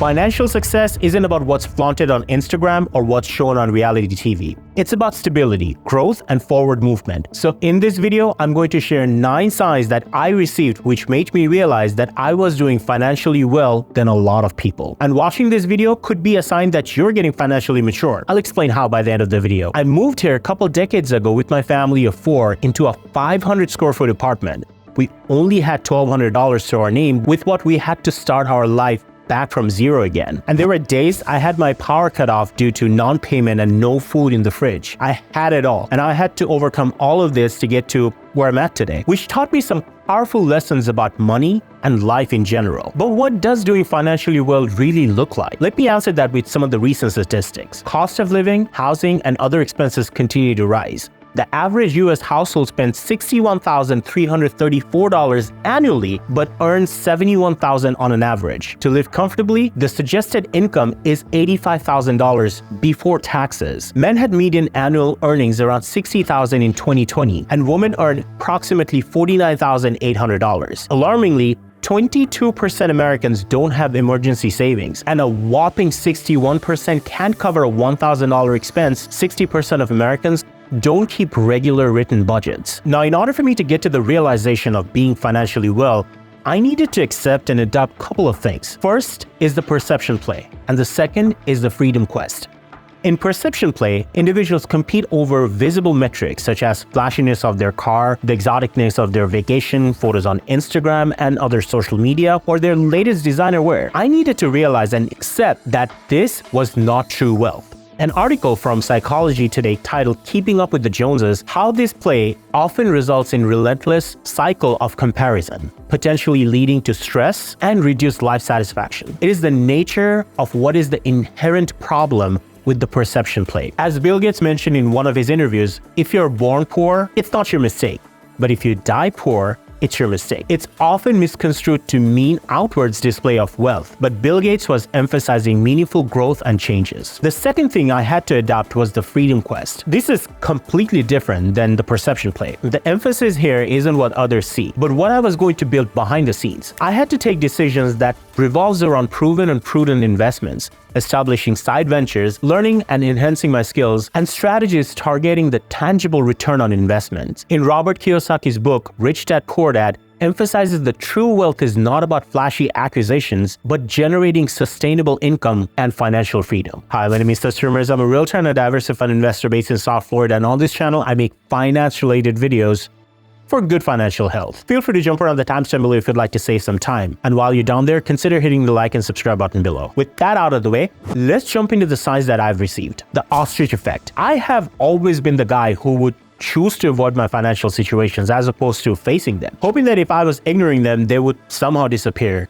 Financial success isn't about what's flaunted on Instagram or what's shown on reality TV. It's about stability, growth, and forward movement. So in this video, I'm going to share 9 signs that I received which made me realize that I was doing financially well than a lot of people. And watching this video could be a sign that you're getting financially mature. I'll explain how by the end of the video. I moved here a couple decades ago with my family of 4 into a 500 square foot apartment. We only had $1,200 to our name with what we had to start our life back from zero again. And there were days I had my power cut off due to non-payment and no food in the fridge. I had it all, and I had to overcome all of this to get to where I'm at today, which taught me some powerful lessons about money and life in general. But what does doing financially well really look like? Let me answer that with some of the recent statistics. Cost of living, housing, and other expenses continue to rise. The average US household spends $61,334 annually, but earns $71,000 on an average. To live comfortably, the suggested income is $85,000 before taxes. Men had median annual earnings around $60,000 in 2020, and women earned approximately $49,800. Alarmingly, 22% Americans don't have emergency savings, and a whopping 61% can't cover a $1,000 expense. 60% of Americans don't keep regular written budgets. Now, in order for me to get to the realization of being financially well, I needed to accept and adopt a couple of things. First is the perception play, and the second is the freedom quest. In perception play, individuals compete over visible metrics such as flashiness of their car, the exoticness of their vacation, photos on Instagram and other social media, or their latest designer wear. I needed to realize and accept that this was not true wealth. An article from Psychology Today titled "Keeping Up with the Joneses: How This Play Often Results in Relentless Cycle of Comparison, Potentially Leading to Stress and Reduced Life Satisfaction." It is the nature of what is the inherent problem with the perception play. As Bill Gates mentioned in one of his interviews, if you're born poor, it's not your mistake. But if you die poor, it's your mistake. It's often misconstrued to mean outwards display of wealth, but Bill Gates was emphasizing meaningful growth and changes. The second thing I had to adopt was the freedom quest. This is completely different than the perception play. The emphasis here isn't what others see, but what I was going to build behind the scenes. I had to take decisions that revolves around proven and prudent investments, establishing side ventures, learning and enhancing my skills, and strategies targeting the tangible return on investment. In Robert Kiyosaki's book, Rich Dad Poor Dad, emphasizes that true wealth is not about flashy acquisitions, but generating sustainable income and financial freedom. Hi, my name is Tasvir Mirza. I'm a realtor and a diversified investor based in South Florida, and on this channel, I make finance-related videos for good financial health. Feel free to jump around the timestamp below if you'd like to save some time. And while you're down there, consider hitting the like and subscribe button below. With that out of the way, let's jump into the signs that I've received. The Ostrich Effect. I have always been the guy who would choose to avoid my financial situations as opposed to facing them, hoping that if I was ignoring them, they would somehow disappear.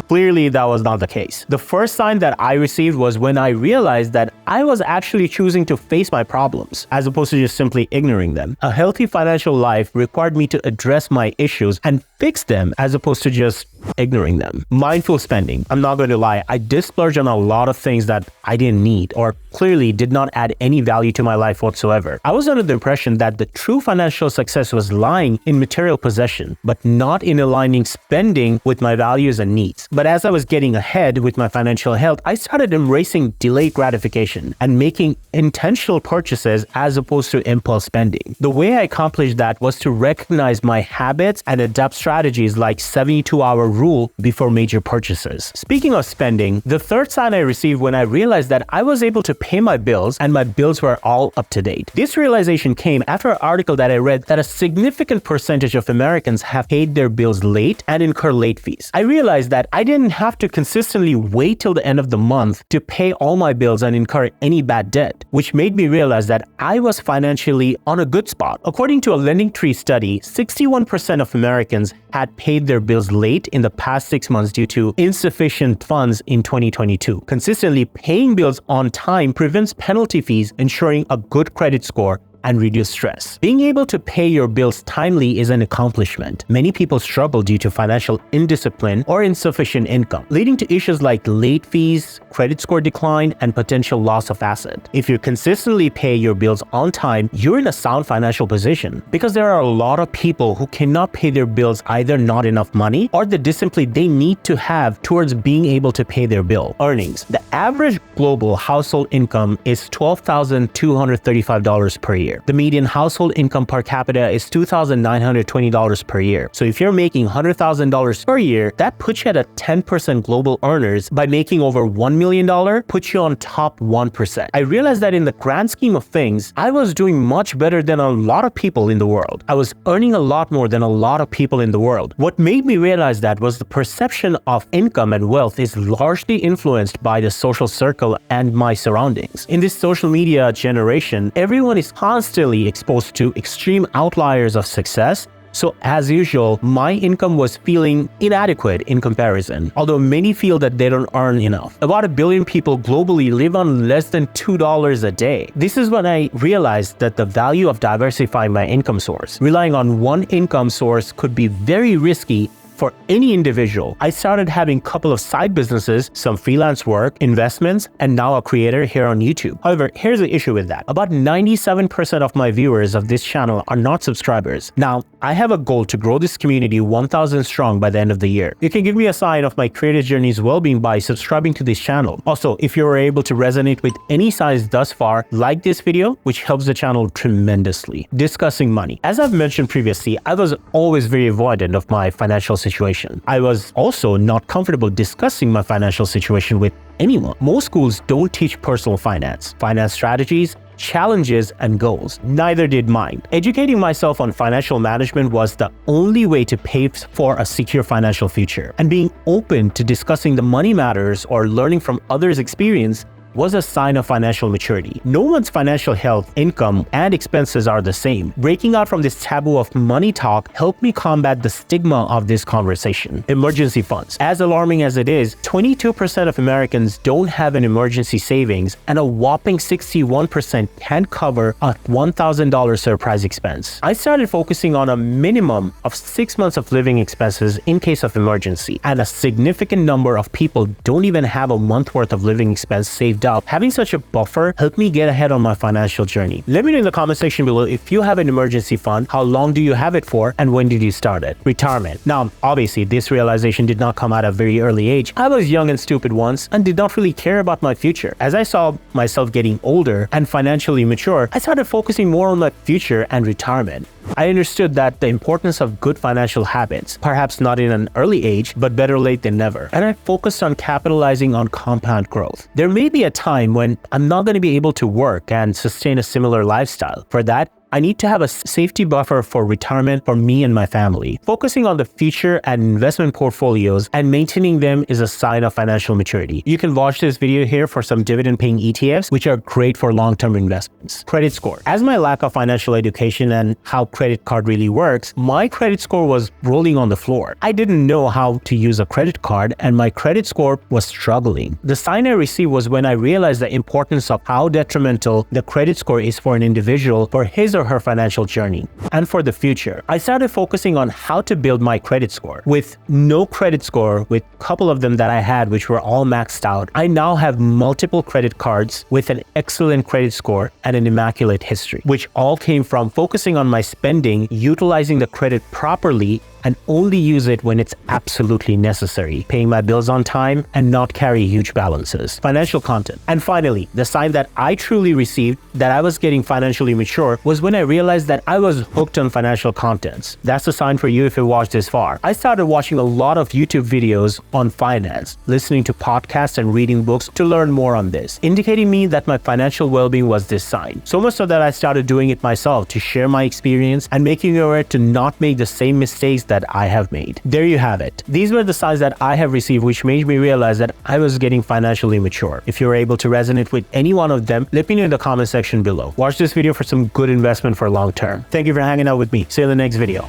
Clearly, that was not the case. The first sign that I received was when I realized that I was actually choosing to face my problems, as opposed to just simply ignoring them. A healthy financial life required me to address my issues and fix them, as opposed to just ignoring them. Mindful spending. I'm not going to lie, I did splurge on a lot of things that I didn't need, or clearly did not add any value to my life whatsoever. I was under the impression that the true financial success was lying in material possession, but not in aligning spending with my values and needs. But as I was getting ahead with my financial health, I started embracing delayed gratification and making intentional purchases as opposed to impulse spending. The way I accomplished that was to recognize my habits and adapt strategies like 72-hour rule before major purchases. Speaking of spending, the third sign I received when I realized that I was able to pay my bills and my bills were all up to date. This realization came after an article that I read that a significant percentage of Americans have paid their bills late and incur late fees. I realized that I didn't have to consistently wait till the end of the month to pay all my bills and incur any bad debt, which made me realize that I was financially on a good spot. According to a LendingTree study, 61% of Americans had paid their bills late in the past 6 months due to insufficient funds in 2022. Consistently paying bills on time prevents penalty fees, ensuring a good credit score and reduce stress. Being able to pay your bills timely is an accomplishment. Many people struggle due to financial indiscipline or insufficient income, leading to issues like late fees, credit score decline, and potential loss of asset. If you consistently pay your bills on time, you're in a sound financial position, because there are a lot of people who cannot pay their bills, either not enough money or the discipline they need to have towards being able to pay their bill. Earnings. The average global household income is $12,235 per year. The median household income per capita is $2,920 per year. So if you're making $100,000 per year, that puts you at a 10% global earners. By making over $1 million, puts you on top 1%. I realized that in the grand scheme of things, I was doing much better than a lot of people in the world. I was earning a lot more than a lot of people in the world. What made me realize that was the perception of income and wealth is largely influenced by the social circle and my surroundings. In this social media generation, everyone is constantly exposed to extreme outliers of success. So as usual, my income was feeling inadequate in comparison, although many feel that they don't earn enough. About 1 billion people globally live on less than $2 a day. This is when I realized that the value of diversifying my income source. Relying on one income source could be very risky for any individual. I started having a couple of side businesses, some freelance work, investments, and now a creator here on YouTube. However, here's the issue with that. About 97% of my viewers of this channel are not subscribers. Now, I have a goal to grow this community 1,000 strong by the end of the year. You can give me a sign of my creator journey's well-being by subscribing to this channel. Also, if you were able to resonate with any size thus far, like this video, which helps the channel tremendously. Discussing money. As I've mentioned previously, I was always very avoidant of my financial situation. I was also not comfortable discussing my financial situation with anyone. Most schools don't teach personal finance strategies, challenges, and goals. Neither did mine. Educating myself on financial management was the only way to pave for a secure financial future. And being open to discussing the money matters or learning from others' experience was a sign of financial maturity. No one's financial health, income, and expenses are the same. Breaking out from this taboo of money talk helped me combat the stigma of this conversation. Emergency funds. As alarming as it is, 22% of Americans don't have an emergency savings, and a whopping 61% can't cover a $1,000 surprise expense. I started focusing on a minimum of 6 months of living expenses in case of emergency, and a significant number of people don't even have a month worth of living expense saved up. Having such a buffer helped me get ahead on my financial journey. Let me know in the comment section below if you have an emergency fund, how long do you have it for, and when did you start it? Retirement. Now, obviously, this realization did not come at a very early age. I was young and stupid once and did not really care about my future. As I saw myself getting older and financially mature, I started focusing more on my future and retirement. I understood that the importance of good financial habits, perhaps not in an early age, but better late than never. And I focused on capitalizing on compound growth. There may be a time when I'm not going to be able to work and sustain a similar lifestyle. For that, I need to have a safety buffer for retirement for me and my family. Focusing on the future and investment portfolios and maintaining them is a sign of financial maturity. You can watch this video here for some dividend-paying ETFs, which are great for long-term investments. Credit score. As my lack of financial education and how credit card really works, my credit score was rolling on the floor. I didn't know how to use a credit card, and my credit score was struggling. The sign I received was when I realized the importance of how detrimental the credit score is for an individual for his or her financial journey and for the future. I started focusing on how to build my credit score. With no credit score, with a couple of them that I had which were all maxed out, I now have multiple credit cards with an excellent credit score and an immaculate history, which all came from focusing on my spending, utilizing the credit properly, and only use it when it's absolutely necessary, paying my bills on time and not carry huge balances. Financial content. And finally, the sign that I truly received that I was getting financially mature was when I realized that I was hooked on financial contents. That's a sign for you if you watched this far. I started watching a lot of YouTube videos on finance, listening to podcasts and reading books to learn more on this, indicating me that my financial well-being was this sign. So much so that I started doing it myself to share my experience and making aware to not make the same mistakes that I have made. There you have it. These were the signs that I have received which made me realize that I was getting financially mature. If you're able to resonate with any one of them, let me know in the comment section below. Watch this video for some good investment for long term. Thank you for hanging out with me. See you in the next video.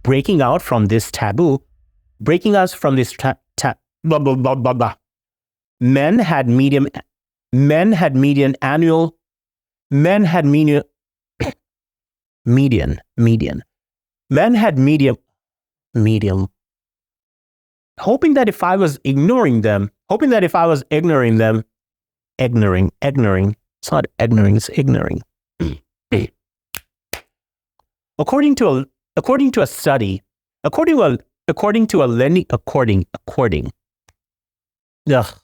Breaking out from this taboo. Breaking us from this blah, blah, blah, blah, blah. Men had median annual Men had median. Men had medium. Hoping that if I was ignoring them, ignoring. It's not ignoring, it's ignoring. According to a study, according to a lending. Ugh.